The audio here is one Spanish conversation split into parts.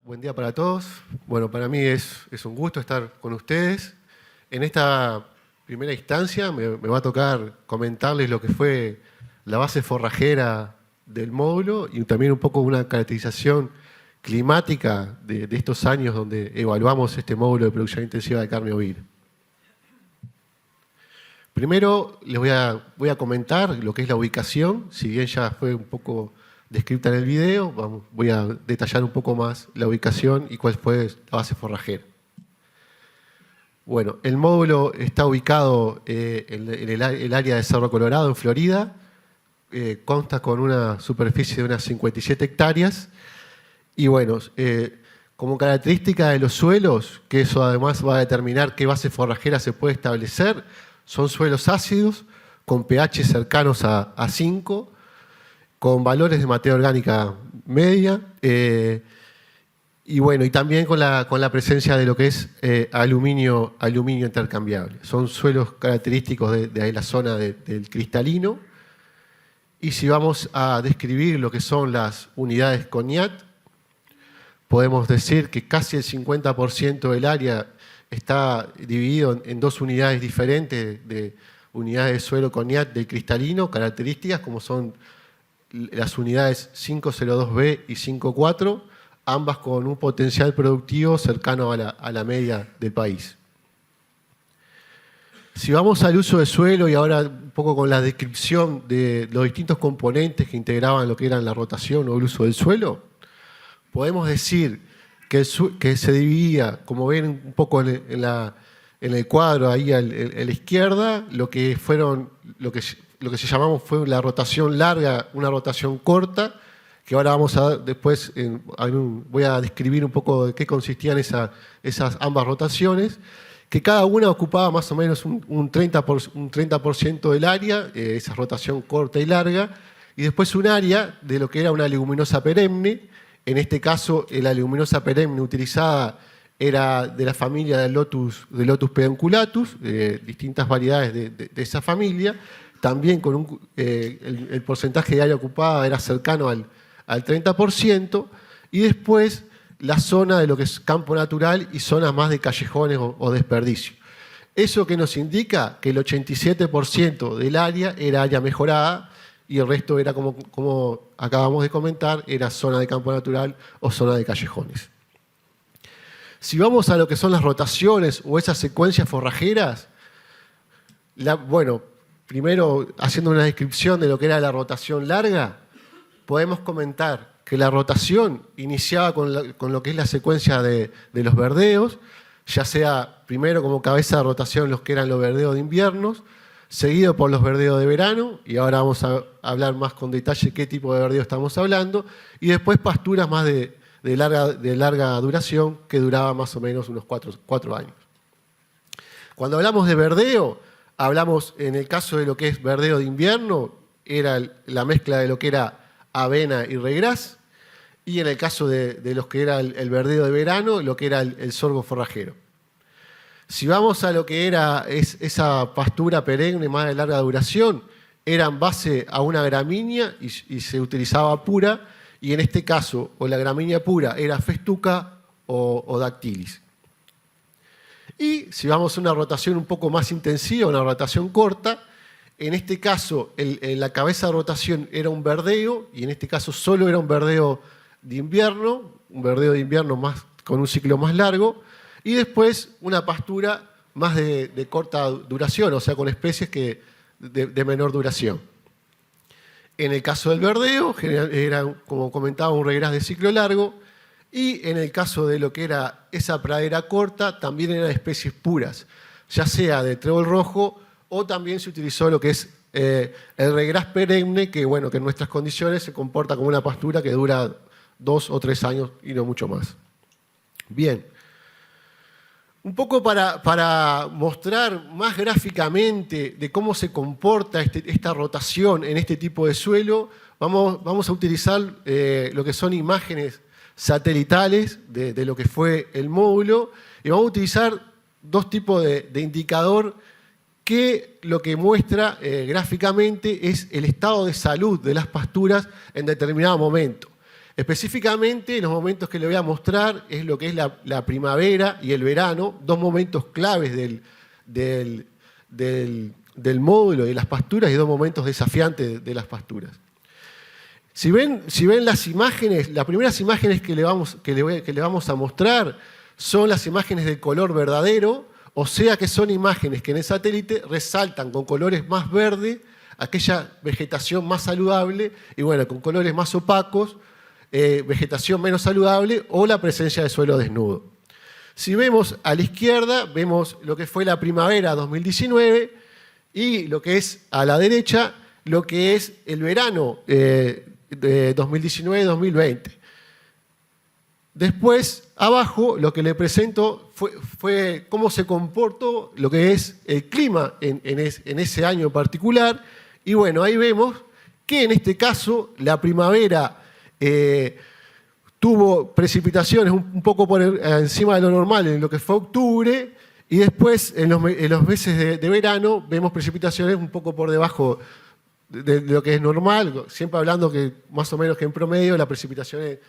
Buen día para todos. Bueno, para mí es un gusto estar con ustedes. En esta primera instancia me va a tocar comentarles lo que fue la base forrajera del módulo y también un poco una caracterización climática de estos años donde evaluamos este módulo de producción intensiva de carne ovina. Primero les voy a comentar lo que es la ubicación, si bien ya fue un poco descrita en el video, voy a detallar un poco más la ubicación y cuál fue la base forrajera. Bueno, el módulo está ubicado en el área de Cerro Colorado, en Florida. Consta con una superficie de unas 57 hectáreas. Y bueno, como característica de los suelos, que eso además va a determinar qué base forrajera se puede establecer, son suelos ácidos, con pH cercanos a 5, con valores de materia orgánica media, y bueno, y también con la presencia de lo que es aluminio intercambiable. Son suelos característicos de la zona del cristalino. Y si vamos a describir lo que son las unidades CONIAT, podemos decir que casi el 50% del área está dividido en dos unidades diferentes de unidades de suelo CONIAT del cristalino, características como son las unidades 502B y 54, ambas con un potencial productivo cercano a la media del país. Si vamos al uso de suelo y ahora un poco con la descripción de los distintos componentes que integraban lo que era la rotación o el uso del suelo, podemos decir que se dividía, como ven un poco en el cuadro ahí a la izquierda, lo que se llamamos fue la rotación larga, una rotación corta, que ahora vamos a después, voy a describir un poco de qué consistían esas ambas rotaciones, que cada una ocupaba más o menos un 30% del área, esa rotación corta y larga, y después un área de lo que era una leguminosa perenne. En este caso, la leguminosa perenne utilizada era de la familia del Lotus pedunculatus, distintas variedades de esa familia, también con el porcentaje de área ocupada era cercano al 30%, y después la zona de lo que es campo natural y zonas más de callejones o desperdicio. Eso que nos indica que el 87% del área era área mejorada y el resto era, como acabamos de comentar, era zona de campo natural o zona de callejones. Si vamos a lo que son las rotaciones o esas secuencias forrajeras, bueno, primero haciendo una descripción de lo que era la rotación larga, podemos comentar que la rotación iniciaba con lo que es la secuencia de los verdeos, ya sea primero como cabeza de rotación los que eran los verdeos de inviernos, seguido por los verdeos de verano, y ahora vamos a hablar más con detalle qué tipo de verdeo estamos hablando, y después pasturas más de larga duración, que duraba más o menos unos 4 años. Cuando hablamos de verdeo, hablamos en el caso de lo que es verdeo de invierno, era la mezcla de lo que era avena y regras, y en el caso de los que era el verdeo de verano, lo que era el sorgo forrajero. Si vamos a lo que era esa pastura perenne más de larga duración, era en base a una gramínea y se utilizaba pura, y en este caso, o la gramínea pura era festuca o dactilis. Y si vamos a una rotación un poco más intensiva, una rotación corta, en este caso la cabeza de rotación era un verdeo, y en este caso solo era un verdeo de invierno más, con un ciclo más largo, y después una pastura más de corta duración, o sea, con especies de menor duración. En el caso del verdeo, era, como comentaba, un regras de ciclo largo, y en el caso de lo que era esa pradera corta, también eran especies puras, ya sea de trébol rojo, o también se utilizó lo que es el regras perenne, que, bueno, que en nuestras condiciones se comporta como una pastura que dura 2 o 3 años y no mucho más. Bien. Un poco para mostrar más gráficamente de cómo se comporta esta rotación en este tipo de suelo, vamos a utilizar lo que son imágenes satelitales de lo que fue el módulo, y vamos a utilizar dos tipos de indicador que lo que muestra gráficamente es el estado de salud de las pasturas en determinado momento. Específicamente, los momentos que le voy a mostrar es lo que es la primavera y el verano, dos momentos claves del módulo de las pasturas y dos momentos desafiantes de las pasturas. Si ven las imágenes, las primeras imágenes que le vamos a mostrar son las imágenes del color verdadero, o sea que son imágenes que en el satélite resaltan con colores más verdes aquella vegetación más saludable y bueno, con colores más opacos, vegetación menos saludable o la presencia de suelo desnudo. Si vemos a la izquierda, vemos lo que fue la primavera 2019 y lo que es a la derecha, lo que es el verano de 2019-2020. Después, abajo, lo que le presento fue cómo se comportó lo que es el clima en ese año en particular. Y bueno, ahí vemos que en este caso la primavera tuvo precipitaciones un poco encima de lo normal en lo que fue octubre, y después en los meses de verano vemos precipitaciones un poco por debajo de lo que es normal, siempre hablando que más o menos que en promedio las precipitaciones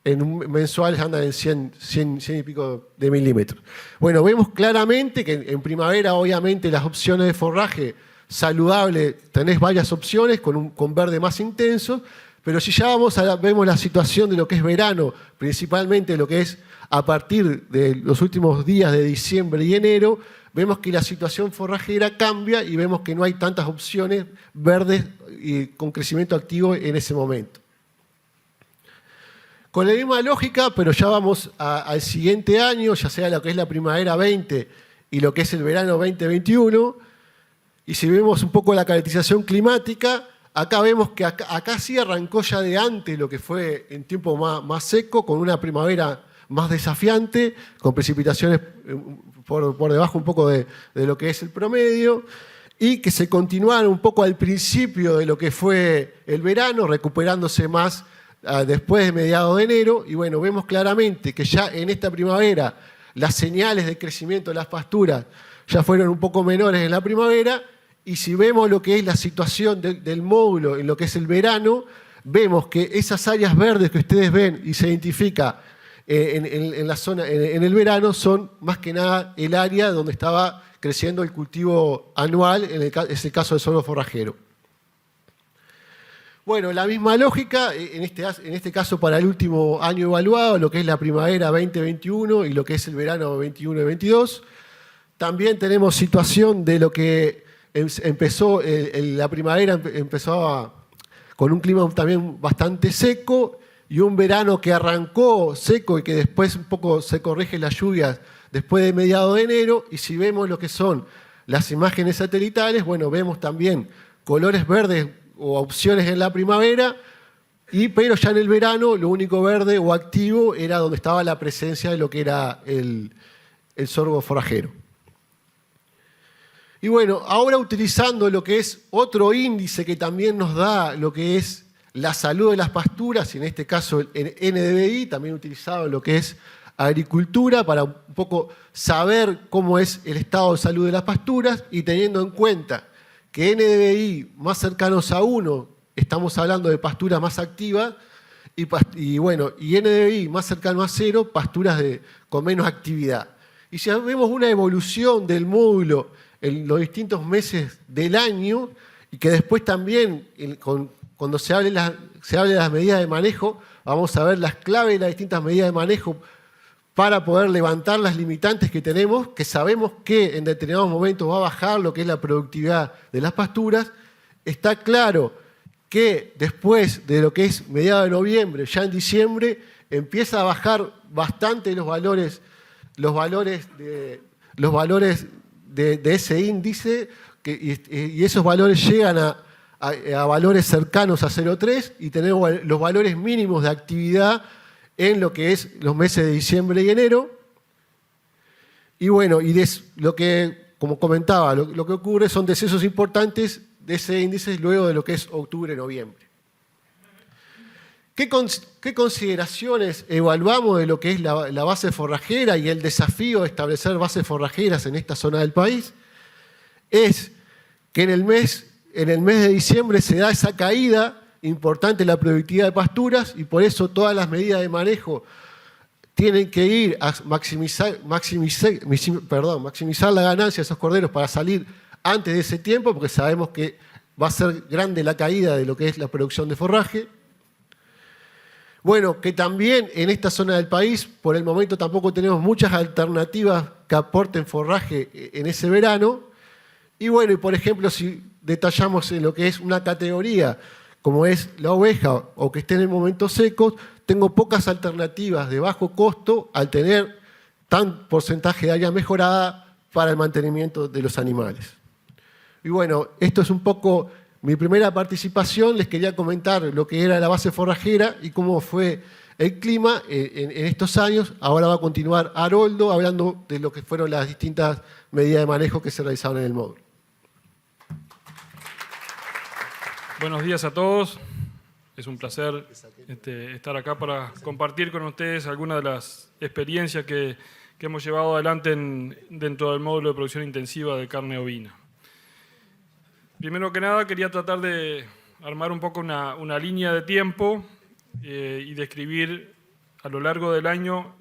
mensuales andan en 100 y pico de milímetros. Bueno, vemos claramente que en primavera obviamente las opciones de forraje saludable, tenés varias opciones con verde más intenso, pero si ya vemos la situación de lo que es verano, principalmente lo que es a partir de los últimos días de diciembre y enero, vemos que la situación forrajera cambia y vemos que no hay tantas opciones verdes y con crecimiento activo en ese momento. Con la misma lógica, pero ya vamos al siguiente año, ya sea lo que es la primavera 20 y lo que es el verano 2021, y si vemos un poco la caracterización climática, acá vemos que acá sí arrancó ya de antes lo que fue en tiempo más seco, con una primavera más desafiante, con precipitaciones por debajo un poco de lo que es el promedio, y que se continuaron un poco al principio de lo que fue el verano, recuperándose más después de mediados de enero. Y bueno, vemos claramente que ya en esta primavera las señales de crecimiento de las pasturas ya fueron un poco menores en la primavera, y si vemos lo que es la situación del módulo en lo que es el verano, vemos que esas áreas verdes que ustedes ven y se identifica en la zona, en el verano, son más que nada el área donde estaba creciendo el cultivo anual, es el caso del sorgo forrajero. Bueno, la misma lógica, en este caso para el último año evaluado, lo que es la primavera 2021 y lo que es el verano 21 y 22. También tenemos situación de lo que empezó, la primavera empezó con un clima también bastante seco y un verano que arrancó seco y que después un poco se corrige las lluvias después de mediados de enero. Y si vemos lo que son las imágenes satelitales, bueno, vemos también colores verdes o opciones en la primavera, pero ya en el verano lo único verde o activo era donde estaba la presencia de lo que era el sorgo forrajero. Y bueno, ahora utilizando lo que es otro índice que también nos da lo que es la salud de las pasturas, y en este caso el NDVI, también utilizado en lo que es agricultura, para un poco saber cómo es el estado de salud de las pasturas, y teniendo en cuenta que NDVI más cercanos a 1, estamos hablando de pasturas más activas, y NDVI más cercano a 0, pasturas con menos actividad. Y si vemos una evolución del módulo en los distintos meses del año, y que después también, cuando se hable de las medidas de manejo, vamos a ver las claves de las distintas medidas de manejo para poder levantar las limitantes que tenemos, que sabemos que en determinados momentos va a bajar lo que es la productividad de las pasturas. Está claro que después de lo que es mediados de noviembre, ya en diciembre, empieza a bajar bastante los valores de ese índice, y esos valores llegan a valores cercanos a 0,3, y tenemos los valores mínimos de actividad en lo que es los meses de diciembre y enero. Y bueno, lo que, como comentaba, lo que ocurre son decesos importantes de ese índice luego de lo que es octubre-noviembre. ¿Qué consideraciones evaluamos de lo que es la base forrajera y el desafío de establecer bases forrajeras en esta zona del país? Es que en el mes de diciembre se da esa caída importante la productividad de pasturas y por eso todas las medidas de manejo tienen que ir a maximizar la ganancia de esos corderos para salir antes de ese tiempo, porque sabemos que va a ser grande la caída de lo que es la producción de forraje. Bueno, que también en esta zona del país, por el momento tampoco tenemos muchas alternativas que aporten forraje en ese verano. Y bueno, y por ejemplo, si detallamos en lo que es una categoría, como es la oveja o que esté en momentos secos, tengo pocas alternativas de bajo costo al tener tan porcentaje de área mejorada para el mantenimiento de los animales. Y bueno, esto es un poco mi primera participación. Les quería comentar lo que era la base forrajera y cómo fue el clima en estos años. Ahora va a continuar Haroldo hablando de lo que fueron las distintas medidas de manejo que se realizaron en el módulo. Buenos días a todos. Es un placer estar acá para compartir con ustedes algunas de las experiencias que hemos llevado adelante dentro del módulo de producción intensiva de carne ovina. Primero que nada, quería tratar de armar un poco una línea de tiempo y describir a lo largo del año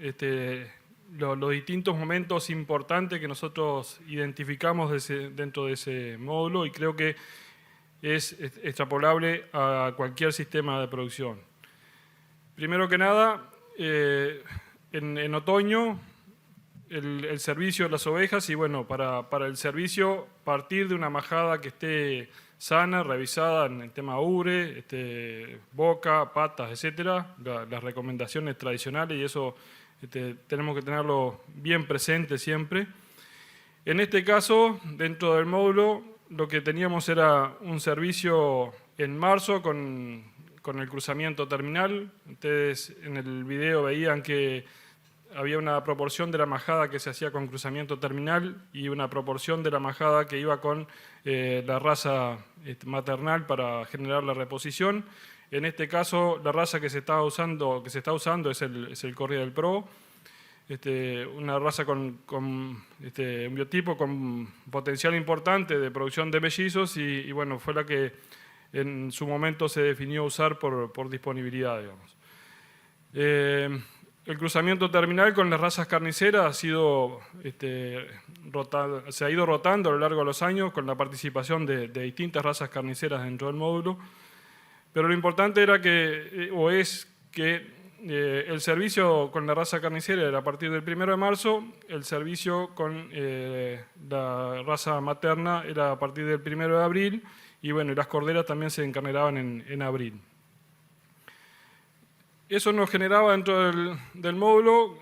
los distintos momentos importantes que nosotros identificamos dentro de ese módulo, y creo que es extrapolable a cualquier sistema de producción. Primero que nada, en otoño, el servicio de las ovejas, y bueno, para el servicio, partir de una majada que esté sana, revisada en el tema ubre, boca, patas, etcétera, las recomendaciones tradicionales, y eso tenemos que tenerlo bien presente siempre. En este caso, dentro del módulo, lo que teníamos era un servicio en marzo con el cruzamiento terminal. Ustedes en el video veían que había una proporción de la majada que se hacía con cruzamiento terminal y una proporción de la majada que iba con la raza maternal para generar la reposición. En este caso, la raza que se está usando es el Corriedale del Pro, una raza con un biotipo con potencial importante de producción de mellizos y bueno, fue la que en su momento se definió usar por disponibilidad, digamos. El cruzamiento terminal con las razas carniceras se ha ido rotando a lo largo de los años con la participación de distintas razas carniceras dentro del módulo, pero lo importante era es que el servicio con la raza carnicera era a partir del 1 de marzo, el servicio con la raza materna era a partir del 1 de abril, y bueno, las corderas también se encarneraban en abril. Eso nos generaba dentro del módulo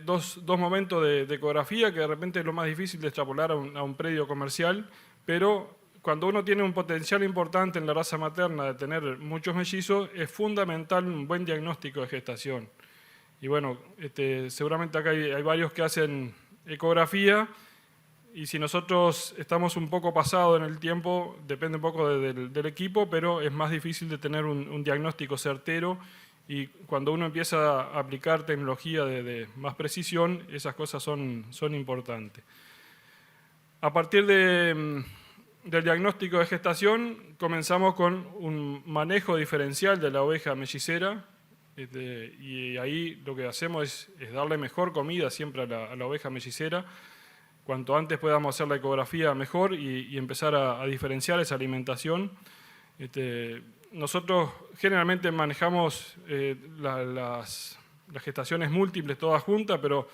dos momentos de ecografía, que de repente es lo más difícil de extrapolar a un predio comercial, pero cuando uno tiene un potencial importante en la raza materna de tener muchos mellizos, es fundamental un buen diagnóstico de gestación. Y bueno, seguramente acá hay varios que hacen ecografía, y si nosotros estamos un poco pasados en el tiempo, depende un poco del equipo, pero es más difícil de tener un diagnóstico certero, y cuando uno empieza a aplicar tecnología de más precisión, esas cosas son importantes. A partir del diagnóstico de gestación, comenzamos con un manejo diferencial de la oveja mellicera, y ahí lo que hacemos es darle mejor comida siempre a la oveja mellicera. Cuanto antes podamos hacer la ecografía, mejor, y empezar a diferenciar esa alimentación. Nosotros generalmente manejamos las gestaciones múltiples todas juntas, pero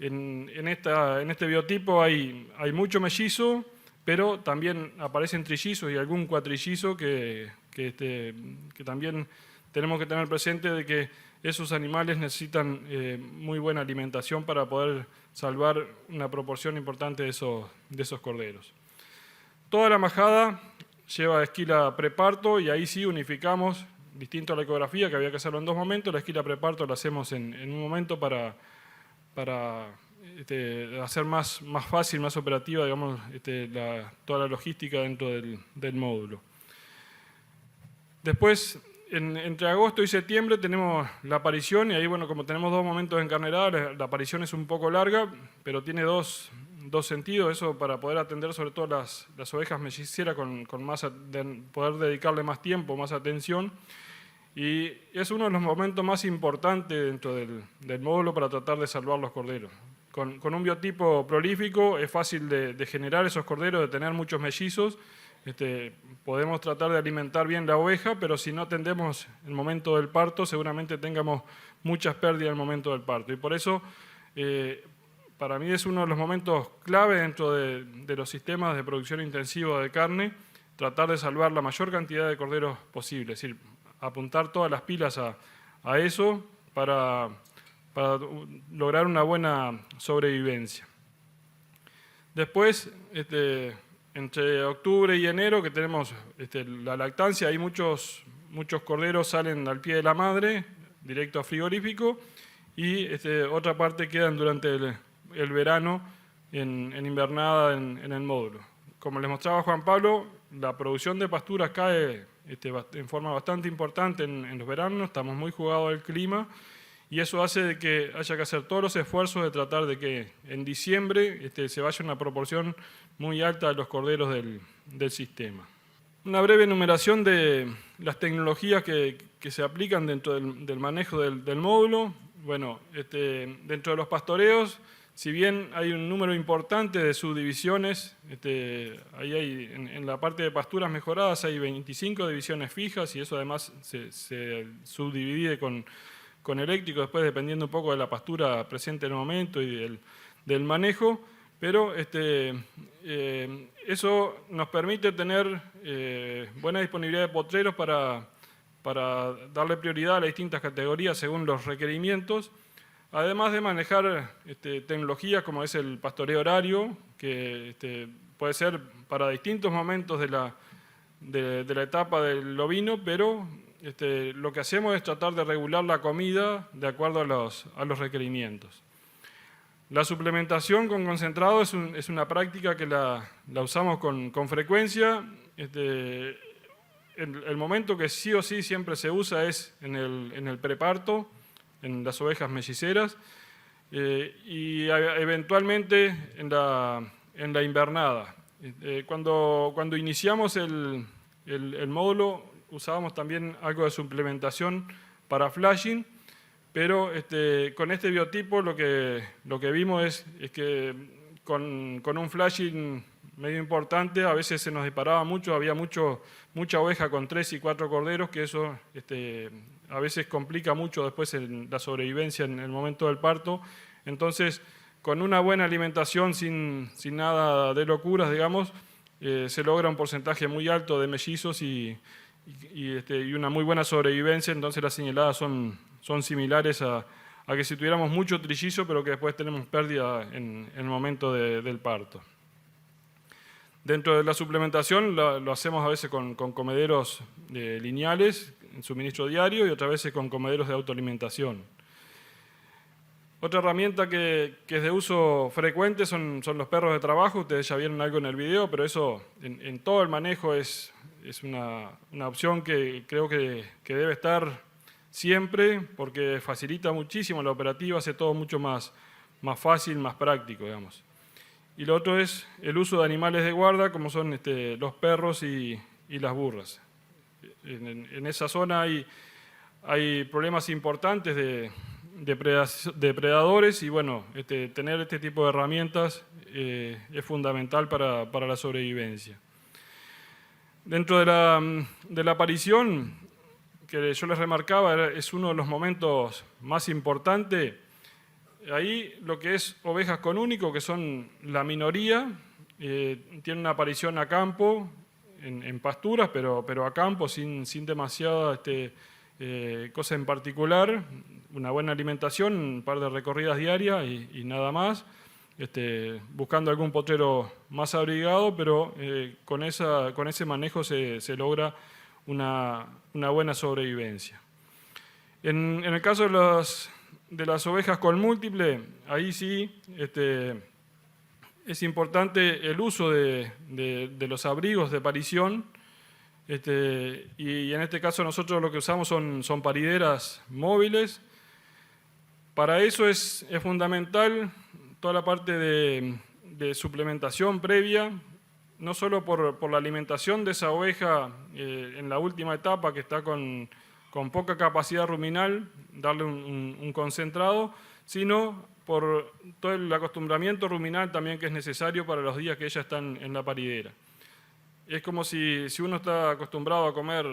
en este biotipo hay mucho mellizo, pero también aparecen trillizos y algún cuatrillizo que también tenemos que tener presente de que esos animales necesitan muy buena alimentación para poder salvar una proporción importante de esos corderos. Toda la majada lleva esquila preparto, y ahí sí unificamos, distinto a la ecografía, que había que hacerlo en dos momentos. La esquila preparto la hacemos en un momento para hacer más fácil, más operativa, digamos, toda la logística dentro del módulo. Después, entre agosto y septiembre tenemos la aparición, y ahí, bueno, como tenemos dos momentos de encarnerada, la aparición es un poco larga, pero tiene dos dos sentidos, eso para poder atender sobre todo las ovejas melliceras con poder dedicarle más tiempo, más atención. Y es uno de los momentos más importantes dentro del módulo para tratar de salvar los corderos. Con un biotipo prolífico es fácil de generar esos corderos, de tener muchos mellizos. Podemos tratar de alimentar bien la oveja, pero si no atendemos el momento del parto, seguramente tengamos muchas pérdidas en el momento del parto. Y por eso, para mí es uno de los momentos clave dentro de los sistemas de producción intensiva de carne, tratar de salvar la mayor cantidad de corderos posible, es decir, apuntar todas las pilas a eso para lograr una buena sobrevivencia. Después, entre octubre y enero, que tenemos la lactancia, hay muchos corderos salen al pie de la madre, directo a frigorífico, y otra parte quedan durante el verano en invernada en el módulo. Como les mostraba Juan Pablo, la producción de pasturas cae en forma bastante importante en los veranos, estamos muy jugados al clima, y eso hace de que haya que hacer todos los esfuerzos de tratar de que en diciembre se vaya una proporción muy alta de los corderos del sistema. Una breve enumeración de las tecnologías que se aplican dentro del manejo del módulo. Bueno, dentro de los pastoreos, si bien hay un número importante de subdivisiones, ahí hay, en la parte de pasturas mejoradas hay 25 divisiones fijas y eso además se subdivide con eléctrico, después dependiendo un poco de la pastura presente en el momento y del manejo, pero eso nos permite tener buena disponibilidad de potreros para darle prioridad a las distintas categorías según los requerimientos, además de manejar tecnologías como es el pastoreo horario, que puede ser para distintos momentos de la etapa del ovino, pero lo que hacemos es tratar de regular la comida de acuerdo a los requerimientos. La suplementación con concentrado es una práctica que la usamos con frecuencia. El momento que sí o sí siempre se usa es en el preparto, en las ovejas melliceras, y eventualmente en la invernada. Cuando iniciamos el módulo, usábamos también algo de suplementación para flashing, pero con este biotipo lo que vimos es que con un flashing medio importante a veces se nos disparaba mucho, había mucha oveja con 3 y 4 corderos, que eso a veces complica mucho después la sobrevivencia en el momento del parto. Entonces, con una buena alimentación, sin nada de locuras, digamos, se logra un porcentaje muy alto de mellizos y una muy buena sobrevivencia, entonces las señaladas son similares a que si tuviéramos mucho trillizo, pero que después tenemos pérdida en el momento del parto. Dentro de la suplementación lo hacemos a veces con comederos lineales, en suministro diario, y otras veces con comederos de autoalimentación. Otra herramienta que es de uso frecuente son los perros de trabajo. Ustedes ya vieron algo en el video, pero eso en todo el manejo es una opción que creo que debe estar siempre, porque facilita muchísimo la operativa, hace todo mucho más fácil, más práctico, digamos. Y lo otro es el uso de animales de guarda, como son los perros y las burras. En esa zona hay problemas importantes de depredadores y bueno, tener este tipo de herramientas es fundamental para la sobrevivencia. Dentro de la aparición, que yo les remarcaba, es uno de los momentos más importantes. Ahí lo que es ovejas con único, que son la minoría, tienen una aparición a campo, en pasturas, pero a campo, sin demasiada cosa en particular, una buena alimentación, un par de recorridas diarias y nada más, buscando algún potrero más abrigado, pero con ese manejo se logra una buena sobrevivencia. En el caso de las ovejas con múltiple, ahí sí es importante el uso de los abrigos de parición, y en este caso nosotros lo que usamos son parideras móviles. Para eso es fundamental toda la parte de de suplementación previa, no solo por la alimentación de esa oveja en la última etapa que está con poca capacidad ruminal, darle un concentrado, sino por todo el acostumbramiento ruminal también que es necesario para los días que ella está en la paridera. Es como si uno está acostumbrado a comer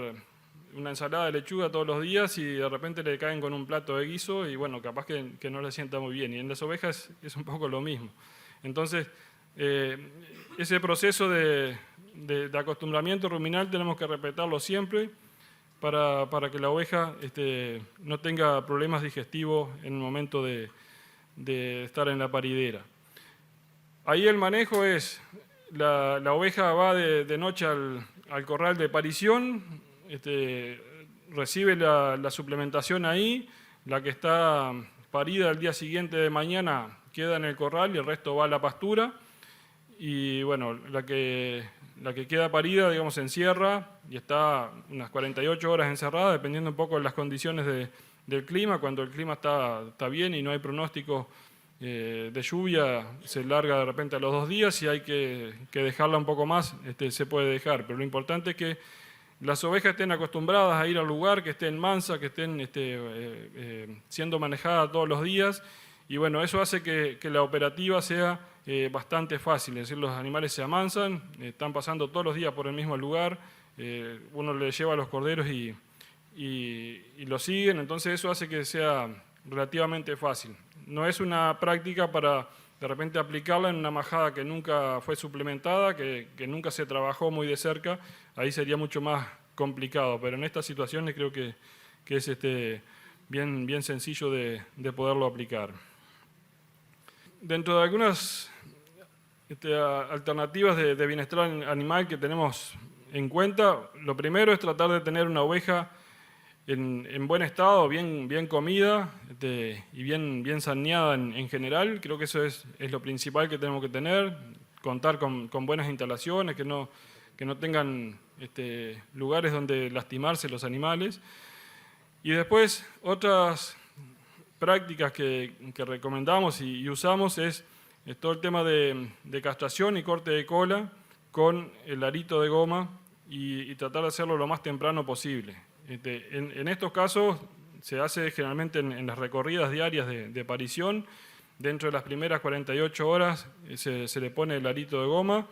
una ensalada de lechuga todos los días y de repente le caen con un plato de guiso y bueno, capaz que no le sienta muy bien. Y en las ovejas es un poco lo mismo. Entonces, ese proceso de acostumbramiento ruminal tenemos que respetarlo siempre para que la oveja no tenga problemas digestivos en el momento de estar en la paridera. Ahí el manejo es, la oveja va de noche al corral de parición, recibe la suplementación ahí, la que está parida el día siguiente de mañana queda en el corral y el resto va a la pastura. Y bueno, la que queda parida, digamos, se encierra y está unas 48 horas encerrada, dependiendo un poco de las condiciones del clima. Cuando el clima está bien y no hay pronóstico de lluvia, se larga de repente a los 2 días. Si hay que dejarla un poco más, se puede dejar. Pero lo importante es que las ovejas estén acostumbradas a ir al lugar, que estén mansas, que estén siendo manejadas todos los días. Y bueno, eso hace que la operativa sea bastante fácil. Es decir, los animales se amansan, están pasando todos los días por el mismo lugar, uno le lleva a los corderos y los siguen, entonces eso hace que sea relativamente fácil. No es una práctica para de repente aplicarla en una majada que nunca fue suplementada, que nunca se trabajó muy de cerca, ahí sería mucho más complicado, pero en estas situaciones creo que es bien sencillo de poderlo aplicar. Dentro de algunas alternativas de bienestar animal que tenemos en cuenta, lo primero es tratar de tener una oveja en buen estado, bien comida y bien saneada en general. Creo que eso es lo principal que tenemos que tener, contar con buenas instalaciones, que no tengan lugares donde lastimarse los animales. Y después, otras prácticas que recomendamos y usamos es todo el tema de castración y corte de cola con el arito de goma y tratar de hacerlo lo más temprano posible. En estos casos se hace generalmente en las recorridas diarias de parición. Dentro de las primeras 48 horas se le pone el arito de goma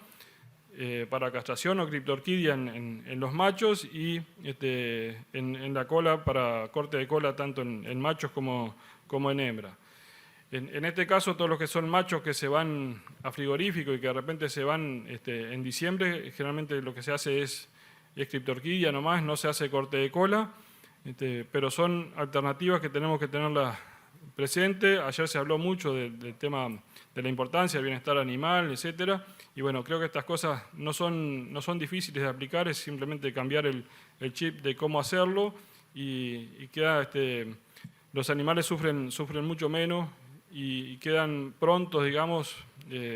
para castración o criptorquidia en los machos y en la cola para corte de cola tanto en machos como en hembra. En este caso, todos los que son machos que se van a frigorífico y que de repente se van en diciembre, generalmente lo que se hace es criptorquidia nomás, no se hace corte de cola, pero son alternativas que tenemos que tenerlas presentes. Ayer se habló mucho del tema de la importancia del bienestar animal, etcétera, y bueno, creo que estas cosas no son difíciles de aplicar, es simplemente cambiar el chip de cómo hacerlo y queda, los animales sufren mucho menos y quedan prontos, digamos,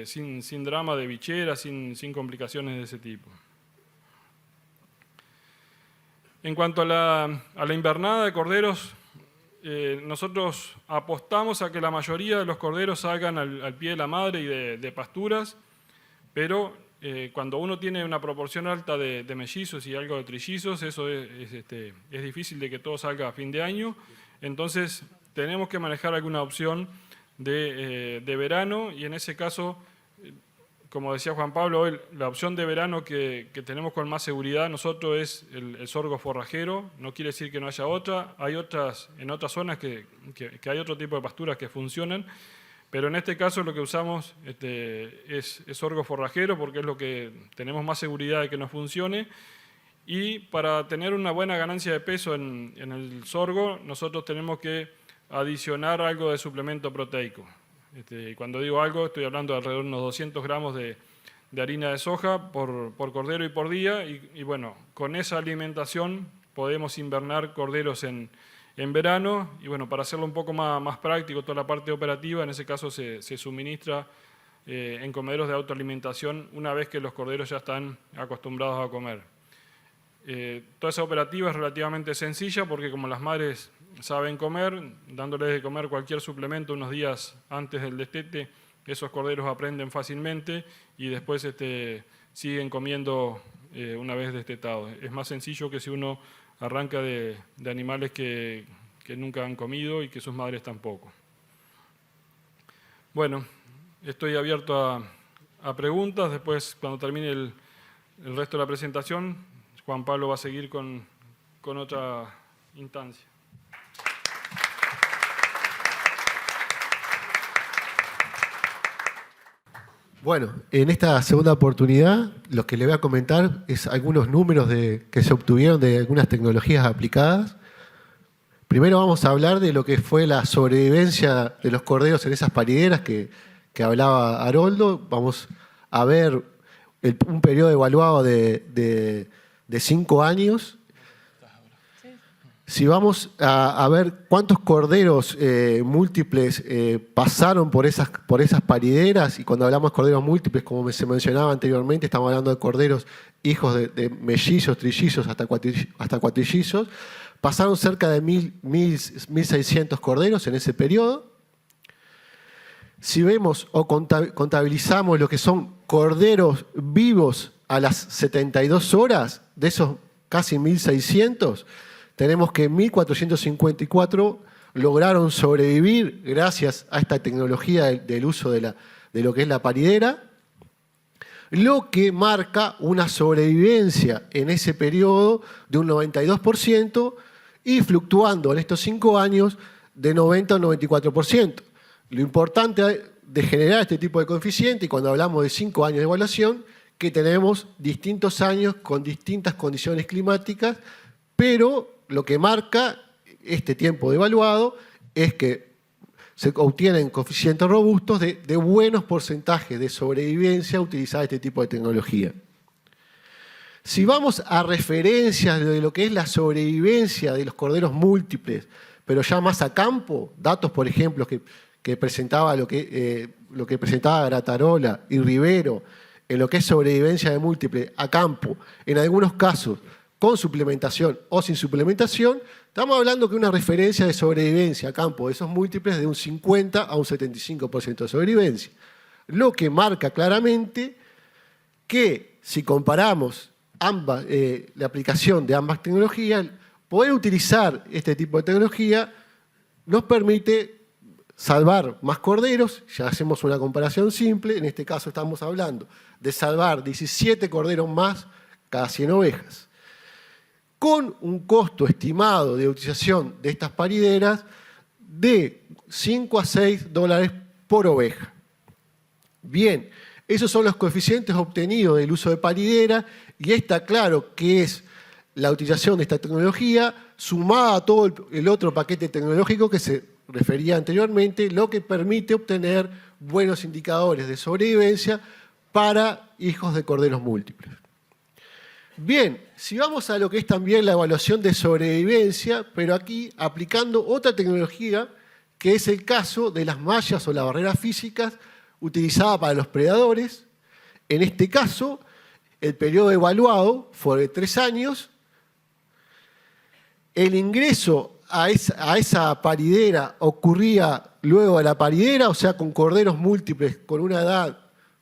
sin drama de bichera, sin complicaciones de ese tipo. En cuanto a la invernada de corderos, nosotros apostamos a que la mayoría de los corderos salgan al pie de la madre y de pasturas, pero cuando uno tiene una proporción alta de mellizos y algo de trillizos, eso es difícil de que todo salga a fin de año. Entonces tenemos que manejar alguna opción de verano y en ese caso, como decía Juan Pablo, hoy la opción de verano que tenemos con más seguridad nosotros es el sorgo forrajero. No quiere decir que no haya otra. Hay en otras zonas que hay otro tipo de pasturas que funcionan, pero en este caso lo que usamos es sorgo forrajero porque es lo que tenemos más seguridad de que nos funcione. Y para tener una buena ganancia de peso en el sorgo, nosotros tenemos que adicionar algo de suplemento proteico. Cuando digo algo, estoy hablando de alrededor de unos 200 gramos de harina de soja por cordero y por día. Y bueno, con esa alimentación podemos invernar corderos en verano. Y bueno, para hacerlo un poco más práctico, toda la parte operativa, en ese caso se suministra en comederos de autoalimentación una vez que los corderos ya están acostumbrados a comer. Toda esa operativa es relativamente sencilla porque como las madres saben comer, dándoles de comer cualquier suplemento unos días antes del destete esos corderos aprenden fácilmente y después siguen comiendo una vez destetados. Es más sencillo que si uno arranca de animales que nunca han comido y que sus madres tampoco. Bueno, estoy abierto a preguntas. Después, cuando termine el resto de la presentación, Juan Pablo va a seguir con otra instancia. Bueno, en esta segunda oportunidad lo que le voy a comentar es algunos números que se obtuvieron de algunas tecnologías aplicadas. Primero vamos a hablar de lo que fue la sobrevivencia de los corderos en esas parideras que hablaba Haroldo. Vamos a ver un periodo evaluado de 5 años. Si vamos a ver cuántos corderos múltiples pasaron por esas parideras, y cuando hablamos de corderos múltiples, como se mencionaba anteriormente, estamos hablando de corderos hijos de mellizos, trillizos, hasta cuatrillizos, pasaron cerca de 1.600 corderos en ese periodo. Si vemos o contabilizamos lo que son corderos vivos a las 72 horas, de esos casi 1.600, tenemos que 1.454 lograron sobrevivir gracias a esta tecnología del uso de lo que es la paridera, lo que marca una sobrevivencia en ese periodo de un 92% y fluctuando en estos 5 años de 90 a 94%. Lo importante de generar este tipo de coeficiente, y cuando hablamos de 5 años de evaluación, que tenemos distintos años con distintas condiciones climáticas, pero lo que marca este tiempo de evaluado es que se obtienen coeficientes robustos de buenos porcentajes de sobrevivencia utilizar este tipo de tecnología. Si vamos a referencias de lo que es la sobrevivencia de los corderos múltiples, pero ya más a campo, datos, por ejemplo, que presentaba lo que presentaba Gratarola y Rivero, en lo que es sobrevivencia de múltiples a campo, en algunos casos con suplementación o sin suplementación, estamos hablando que una referencia de sobrevivencia a campo de esos múltiples de un 50 a un 75% de sobrevivencia. Lo que marca claramente que si comparamos la aplicación de ambas tecnologías, poder utilizar este tipo de tecnología nos permite salvar más corderos. Ya hacemos una comparación simple, en este caso estamos hablando de salvar 17 corderos más cada 100 ovejas, con un costo estimado de utilización de estas parideras de 5 a 6 dólares por oveja. Bien, esos son los coeficientes obtenidos del uso de paridera, y está claro que es la utilización de esta tecnología sumada a todo el otro paquete tecnológico que se refería anteriormente, lo que permite obtener buenos indicadores de sobrevivencia para hijos de corderos múltiples. Bien, si vamos a lo que es también la evaluación de sobrevivencia, pero aquí aplicando otra tecnología, que es el caso de las mallas o las barreras físicas utilizadas para los predadores. En este caso, el periodo evaluado fue de 3 años. El ingreso a esa paridera ocurría luego de la paridera, o sea, con corderos múltiples con una edad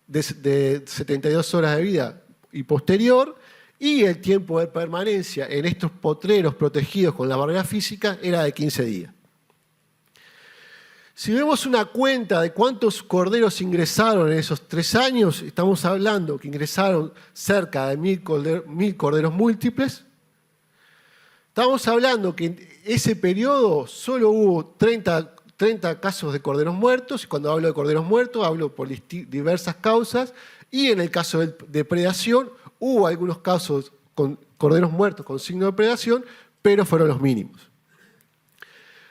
de 72 horas de vida y posterior, y el tiempo de permanencia en estos potreros protegidos con la barrera física era de 15 días. Si vemos una cuenta de cuántos corderos ingresaron en esos 3 años, estamos hablando que ingresaron cerca de 1.000 corderos múltiples. Estamos hablando que en ese periodo solo hubo 30 casos de corderos muertos, y cuando hablo de corderos muertos hablo por diversas causas, y en el caso de depredación hubo algunos casos con corderos muertos con signo de depredación, pero fueron los mínimos.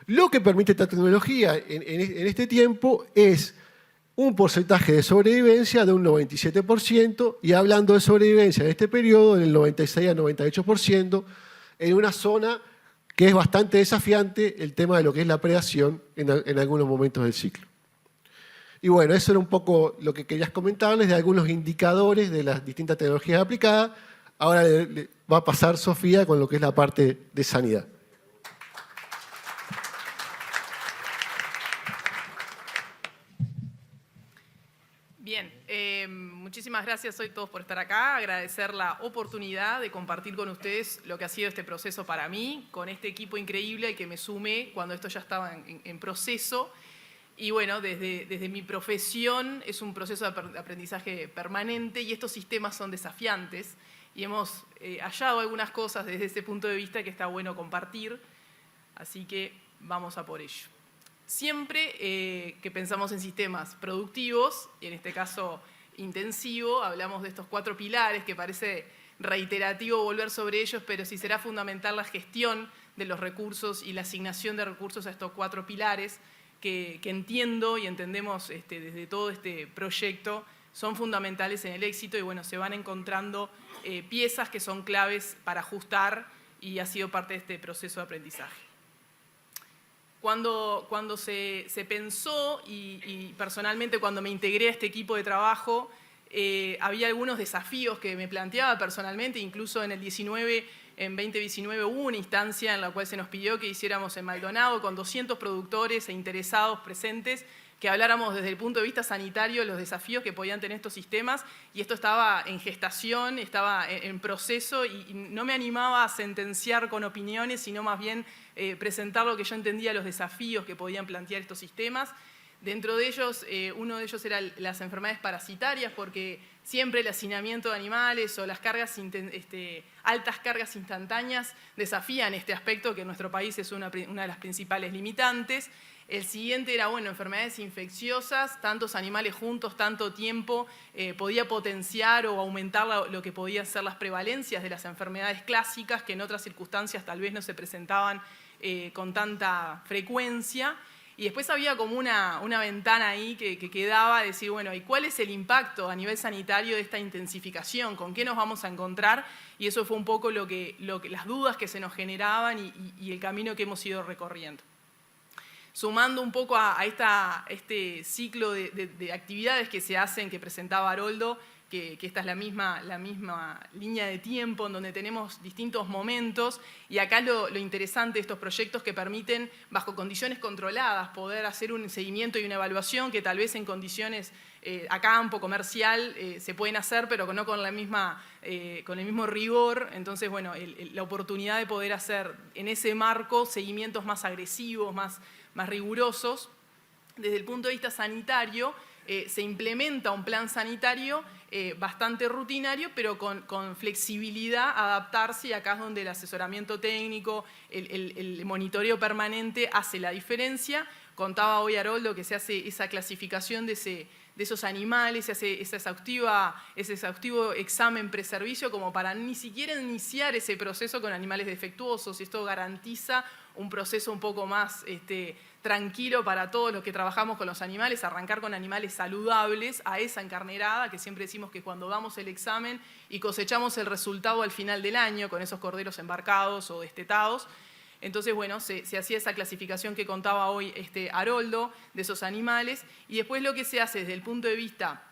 Lo que permite esta tecnología en este tiempo es un porcentaje de sobrevivencia de un 97%, y hablando de sobrevivencia en este periodo, del 96 al 98%, en una zona que es bastante desafiante el tema de lo que es la predación en algunos momentos del ciclo. Y bueno, eso era un poco lo que quería comentarles de algunos indicadores de las distintas tecnologías aplicadas. Ahora le va a pasar Sofía con lo que es la parte de sanidad. Bien, muchísimas gracias hoy todos por estar acá, agradecer la oportunidad de compartir con ustedes lo que ha sido este proceso para mí, con este equipo increíble al que me sumé cuando esto ya estaba en proceso. Y bueno, desde mi profesión es un proceso de aprendizaje permanente y estos sistemas son desafiantes y hemos hallado algunas cosas desde ese punto de vista que está bueno compartir, así que vamos a por ello. Siempre que pensamos en sistemas productivos, y en este caso intensivo, hablamos de estos 4 pilares que parece reiterativo volver sobre ellos, pero sí será fundamental la gestión de los recursos y la asignación de recursos a estos 4 pilares que entiendo y entendemos desde todo este proyecto son fundamentales en el éxito y bueno, se van encontrando piezas que son claves para ajustar y ha sido parte de este proceso de aprendizaje. Cuando se pensó y personalmente cuando me integré a este equipo de trabajo, había algunos desafíos que me planteaba personalmente, incluso en 2019 hubo una instancia en la cual se nos pidió que hiciéramos en Maldonado con 200 productores e interesados presentes, que habláramos desde el punto de vista sanitario de los desafíos que podían tener estos sistemas, y esto estaba en gestación, estaba en proceso, y no me animaba a sentenciar con opiniones, sino más bien presentar lo que yo entendía los desafíos que podían plantear estos sistemas. Dentro de ellos, uno de ellos era las enfermedades parasitarias, porque siempre el hacinamiento de animales o las cargas, altas cargas instantáneas desafían este aspecto que en nuestro país es una de las principales limitantes. El siguiente era, bueno, enfermedades infecciosas, tantos animales juntos, tanto tiempo, podía potenciar o aumentar lo que podían ser las prevalencias de las enfermedades clásicas que en otras circunstancias tal vez no se presentaban con tanta frecuencia. Y después había como una ventana ahí que quedaba a decir, bueno, ¿y cuál es el impacto a nivel sanitario de esta intensificación? ¿Con qué nos vamos a encontrar? Y eso fue un poco las dudas que se nos generaban y el camino que hemos ido recorriendo. Sumando un poco a este ciclo de actividades que se hacen, que presentaba Haroldo, que esta es la misma línea de tiempo en donde tenemos distintos momentos, y acá lo interesante de estos proyectos que permiten, bajo condiciones controladas, poder hacer un seguimiento y una evaluación que tal vez en condiciones a campo, comercial, se pueden hacer, pero no con el mismo rigor. Entonces, bueno, la oportunidad de poder hacer en ese marco seguimientos más agresivos, más rigurosos. Desde el punto de vista sanitario, se implementa un plan sanitario bastante rutinario, pero con flexibilidad a adaptarse, y acá es donde el asesoramiento técnico, el monitoreo permanente hace la diferencia. Contaba hoy Haroldo que se hace esa clasificación de esos animales, se hace ese exhaustivo examen preservicio como para ni siquiera iniciar ese proceso con animales defectuosos, y esto garantiza un proceso un poco más tranquilo para todos los que trabajamos con los animales, arrancar con animales saludables a esa encarnerada, que siempre decimos que cuando damos el examen y cosechamos el resultado al final del año con esos corderos embarcados o destetados. Entonces, bueno, se hacía esa clasificación que contaba hoy Haroldo de esos animales, y después lo que se hace desde el punto de vista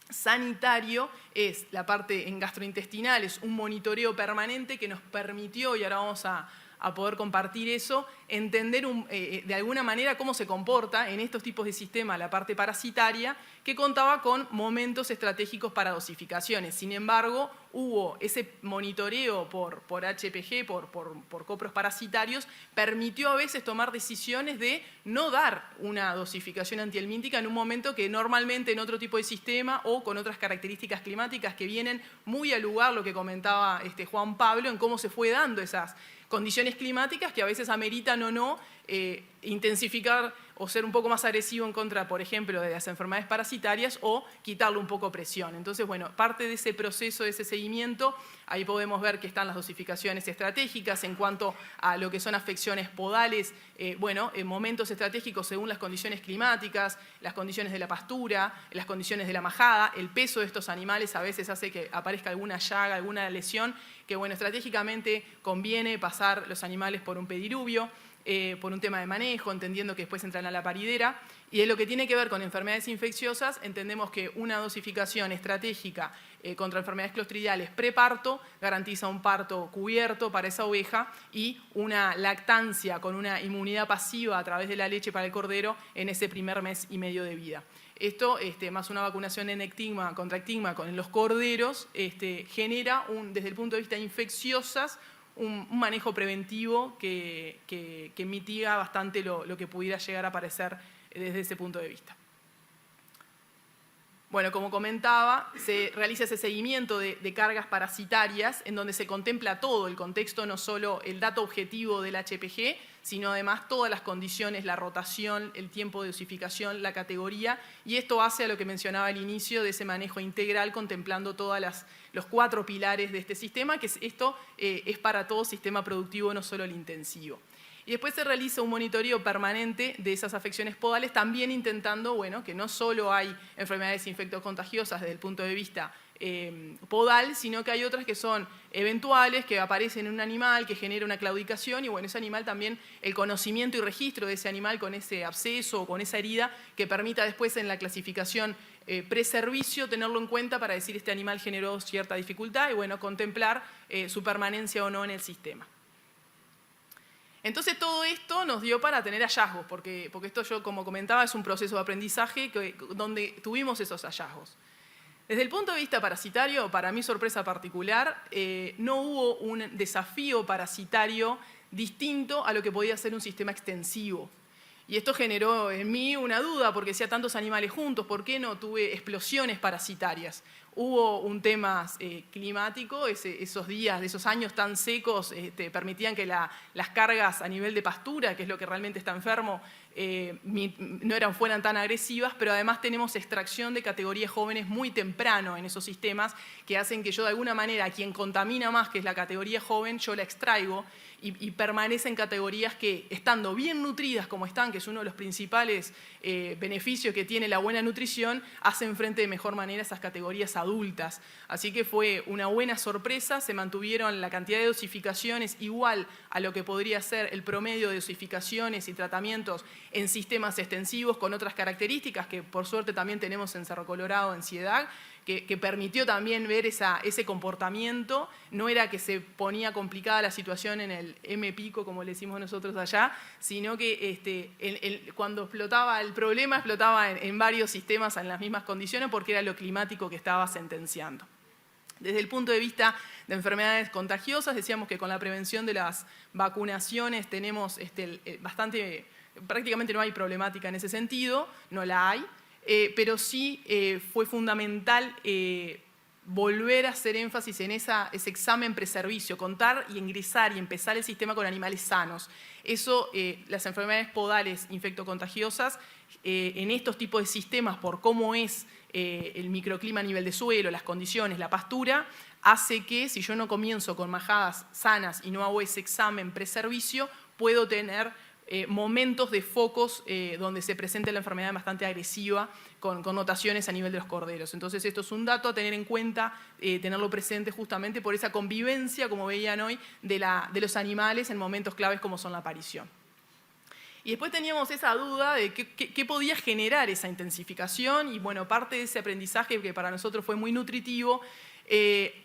sanitario es la parte en gastrointestinal, es un monitoreo permanente que nos permitió, y ahora vamos a poder compartir eso, entender de alguna manera cómo se comporta en estos tipos de sistemas la parte parasitaria, que contaba con momentos estratégicos para dosificaciones. Sin embargo, hubo ese monitoreo por HPG, por copros parasitarios, permitió a veces tomar decisiones de no dar una dosificación antihelmíntica en un momento que normalmente en otro tipo de sistema o con otras características climáticas que vienen muy al lugar, lo que comentaba Juan Pablo, en cómo se fue dando esas condiciones climáticas que a veces ameritan o no intensificar o ser un poco más agresivo en contra, por ejemplo, de las enfermedades parasitarias, o quitarle un poco presión. Entonces, bueno, parte de ese proceso, de ese seguimiento, ahí podemos ver que están las dosificaciones estratégicas en cuanto a lo que son afecciones podales, en momentos estratégicos según las condiciones climáticas, las condiciones de la pastura, las condiciones de la majada, el peso de estos animales a veces hace que aparezca alguna llaga, alguna lesión, que bueno, estratégicamente conviene pasar los animales por un pediluvio. por un tema de manejo, entendiendo que después entran a la paridera. Y en lo que tiene que ver con enfermedades infecciosas, entendemos que una dosificación estratégica contra enfermedades clostridiales preparto garantiza un parto cubierto para esa oveja y una lactancia con una inmunidad pasiva a través de la leche para el cordero en ese primer mes y medio de vida. Esto, más una vacunación contra ectigma con los corderos, genera, desde el punto de vista infecciosas, un manejo preventivo que mitiga bastante lo que pudiera llegar a aparecer desde ese punto de vista. Bueno, como comentaba, se realiza ese seguimiento de cargas parasitarias en donde se contempla todo el contexto, no solo el dato objetivo del HPG, sino además todas las condiciones, la rotación, el tiempo de dosificación, la categoría, y esto hace a lo que mencionaba al inicio de ese manejo integral contemplando todos los 4 pilares de este sistema, que esto es para todo sistema productivo, no solo el intensivo. Y después se realiza un monitoreo permanente de esas afecciones podales, también intentando que no solo hay enfermedades infectocontagiosas desde el punto de vista podal, sino que hay otras que son eventuales, que aparecen en un animal, que genera una claudicación, y ese animal también, el conocimiento y registro de ese animal con ese absceso o con esa herida, que permita después en la clasificación preservicio tenerlo en cuenta para decir este animal generó cierta dificultad y contemplar su permanencia o no en el sistema. Entonces todo esto nos dio para tener hallazgos, porque esto yo, como comentaba, es un proceso de aprendizaje donde tuvimos esos hallazgos. Desde el punto de vista parasitario, para mi sorpresa particular, no hubo un desafío parasitario distinto a lo que podía ser un sistema extensivo. Y esto generó en mí una duda, porque si a tantos animales juntos, ¿por qué no tuve explosiones parasitarias? Hubo un tema climático, esos días, esos años tan secos, permitían que las cargas a nivel de pastura, que es lo que realmente está enfermo, no fueran tan agresivas, pero además tenemos extracción de categorías jóvenes muy temprano en esos sistemas, que hacen que yo de alguna manera, a quien contamina más, que es la categoría joven, yo la extraigo y permanece en categorías que, estando bien nutridas como están, que es uno de los principales beneficios que tiene la buena nutrición, hacen frente de mejor manera a esas categorías adultas. Así que fue una buena sorpresa, se mantuvieron la cantidad de dosificaciones igual a lo que podría ser el promedio de dosificaciones y tratamientos en sistemas extensivos con otras características que por suerte también tenemos en Cerro Colorado, en CIEDAG, que permitió también ver ese comportamiento. No era que se ponía complicada la situación en el M pico, como le decimos nosotros allá, sino que cuando explotaba el problema, explotaba en varios sistemas en las mismas condiciones porque era lo climático que estaba sentenciando. Desde el punto de vista de enfermedades contagiosas, decíamos que con la prevención de las vacunaciones tenemos prácticamente no hay problemática en ese sentido, no la hay. Pero sí fue fundamental volver a hacer énfasis en ese examen preservicio, contar y ingresar y empezar el sistema con animales sanos. Eso, las enfermedades podales infectocontagiosas, en estos tipos de sistemas, por cómo es el microclima a nivel de suelo, las condiciones, la pastura, hace que si yo no comienzo con majadas sanas y no hago ese examen preservicio, puedo tener momentos de focos donde se presenta la enfermedad bastante agresiva con connotaciones a nivel de los corderos. Entonces esto es un dato a tener en cuenta, tenerlo presente justamente por esa convivencia, como veían hoy, de los animales en momentos claves como son la aparición. Y después teníamos esa duda de qué podía generar esa intensificación y parte de ese aprendizaje que para nosotros fue muy nutritivo,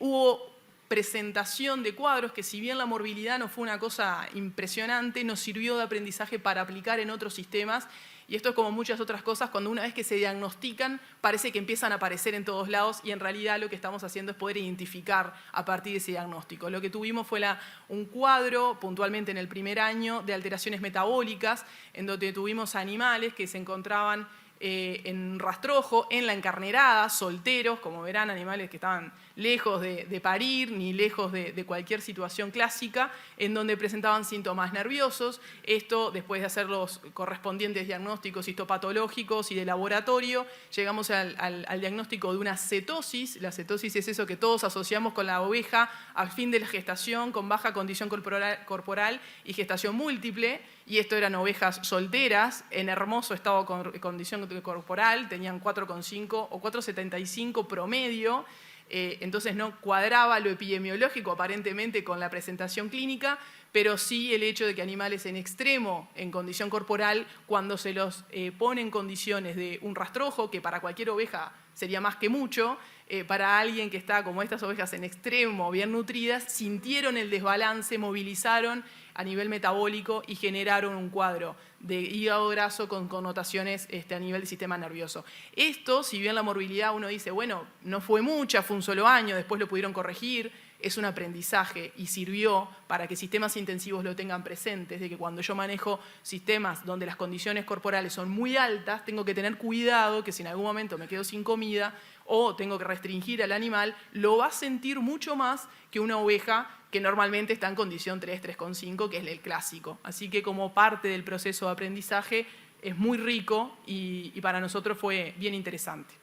hubo presentación de cuadros que si bien la morbilidad no fue una cosa impresionante, nos sirvió de aprendizaje para aplicar en otros sistemas y esto es como muchas otras cosas, cuando una vez que se diagnostican parece que empiezan a aparecer en todos lados y en realidad lo que estamos haciendo es poder identificar a partir de ese diagnóstico. Lo que tuvimos fue un cuadro, puntualmente en el primer año, de alteraciones metabólicas, en donde tuvimos animales que se encontraban en rastrojo, en la encarnerada, solteros, como verán, animales que estaban lejos de parir, ni lejos de cualquier situación clásica, en donde presentaban síntomas nerviosos. Esto, después de hacer los correspondientes diagnósticos histopatológicos y de laboratorio, llegamos al diagnóstico de una cetosis. La cetosis es eso que todos asociamos con la oveja al fin de la gestación, con baja condición corporal y gestación múltiple, y esto eran ovejas solteras, en hermoso estado de condición corporal, tenían 4,5 o 4,75 promedio, Entonces no cuadraba lo epidemiológico aparentemente con la presentación clínica, pero sí el hecho de que animales en extremo, en condición corporal, cuando se los pone en condiciones de un rastrojo, que para cualquier oveja sería más que mucho, para alguien que está como estas ovejas en extremo, bien nutridas, sintieron el desbalance, movilizaron a nivel metabólico y generaron un cuadro de hígado graso con connotaciones a nivel del sistema nervioso. Esto, si bien la morbilidad uno dice, bueno, no fue mucha, fue un solo año, después lo pudieron corregir, es un aprendizaje y sirvió para que sistemas intensivos lo tengan presentes, de que cuando yo manejo sistemas donde las condiciones corporales son muy altas, tengo que tener cuidado que si en algún momento me quedo sin comida o tengo que restringir al animal, lo va a sentir mucho más que una oveja que normalmente está en condición 3, 3,5, que es el clásico. Así que como parte del proceso de aprendizaje es muy rico y para nosotros fue bien interesante.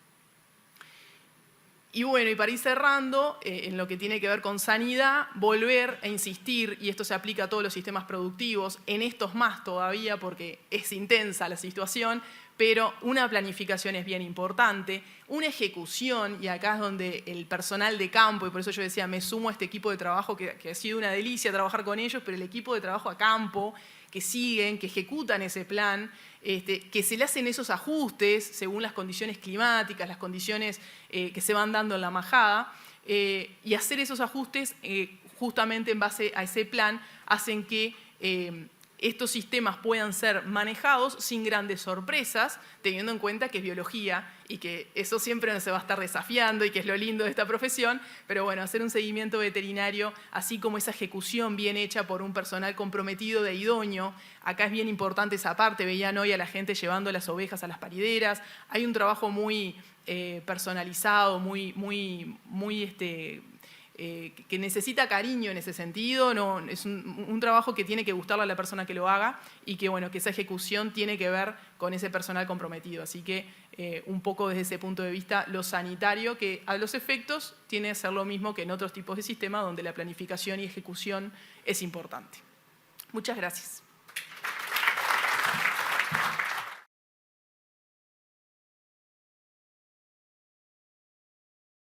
Y bueno, y para ir cerrando, en lo que tiene que ver con sanidad, volver a insistir, y esto se aplica a todos los sistemas productivos, en estos más todavía porque es intensa la situación, pero una planificación es bien importante, una ejecución, y acá es donde el personal de campo, y por eso yo decía, me sumo a este equipo de trabajo que ha sido una delicia trabajar con ellos, pero el equipo de trabajo a campo, que siguen, que ejecutan ese plan, que se le hacen esos ajustes según las condiciones climáticas, las condiciones que se van dando en la majada, y hacer esos ajustes justamente en base a ese plan hacen que estos sistemas puedan ser manejados sin grandes sorpresas, teniendo en cuenta que es biología y que eso siempre nos se va a estar desafiando y que es lo lindo de esta profesión, pero bueno, hacer un seguimiento veterinario, así como esa ejecución bien hecha por un personal comprometido de idóneo, acá es bien importante esa parte, veían hoy a la gente llevando las ovejas a las parideras, hay un trabajo muy personalizado, que necesita cariño en ese sentido, no, es un trabajo que tiene que gustarle a la persona que lo haga y que, bueno, que esa ejecución tiene que ver con ese personal comprometido. Así que un poco desde ese punto de vista, lo sanitario, que a los efectos tiene que ser lo mismo que en otros tipos de sistemas donde la planificación y ejecución es importante. Muchas gracias.